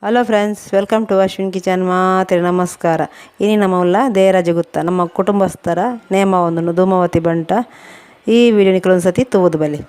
Hello friends, welcome to Ashwin kitchen. ಮಾತ್ರೆ ನಮಸ್ಕಾರ. ಇನಿ ನಮ್ಮಲ್ಲ ದೇರಾಜ ಗುತ್ತ ನಮ್ಮ ಕುಟುಂಬಸ್ಥರ ನೇಮ ಒಂದು ಧೂಮವತಿ ಬಂಟ ಈ ವಿಡಿಯೋ ನಿಕ್ಲೊಂದು ಸತಿ ತೂವುದು ಬಲಿ.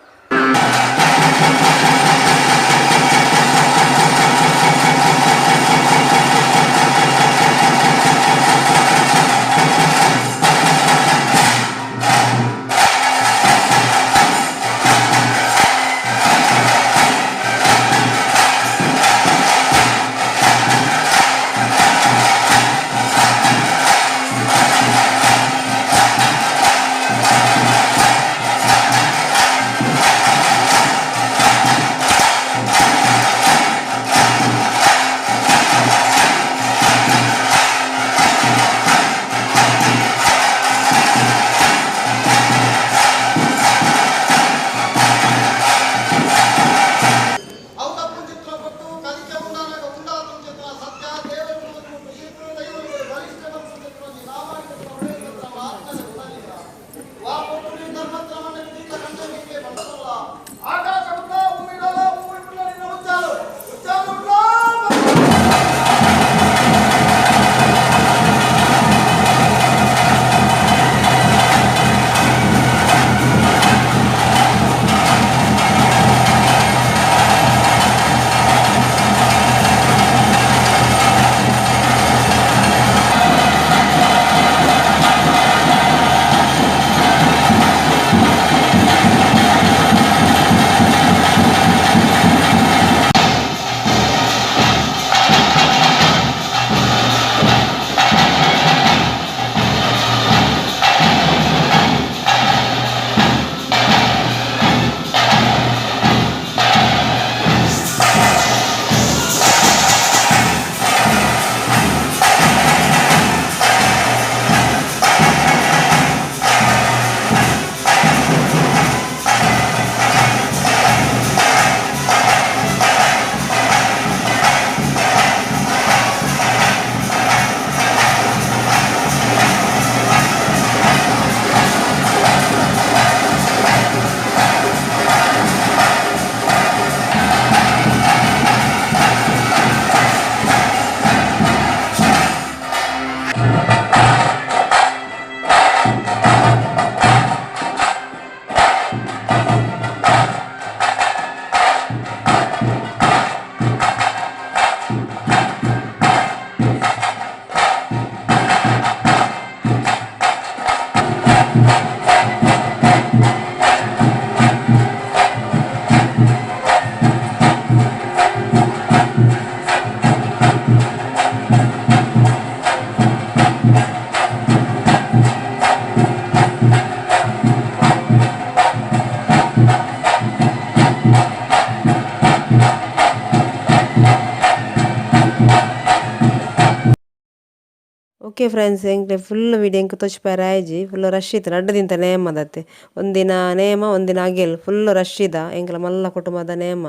ಓಕೆ ಫ್ರೆಂಡ್ಸ್, ಹೆಂಗೆ ಫುಲ್ ವಿಡಿಯೋ ಹೆಂಗೆ ತೋಚ್ಪಾರಾಯ್ಜಿ ಫುಲ್ ರಶ್ ಇತ್ತು ಅಡ್ಡದಿಂತ ನೇಮದತ್ತೆ. ಒಂದಿನ ನೇಮ ಒಂದಿನ ಆಗಿಲ್ಲ, ಫುಲ್ ರಶ್ ಇದ ಹೆಂಗೆಲ್ಲ ಮಲ್ಲ ಕುಟುಂಬದ ನೇಮ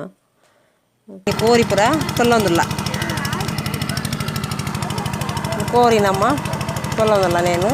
ಕೋರಿ ಪುರ ತೊಲ್ಲೊಂದಿಲ್ಲ ಕೋರಿ ನಮ್ಮ ತೊಲ್ಲೊಂದಿಲ್ಲ ನೇನು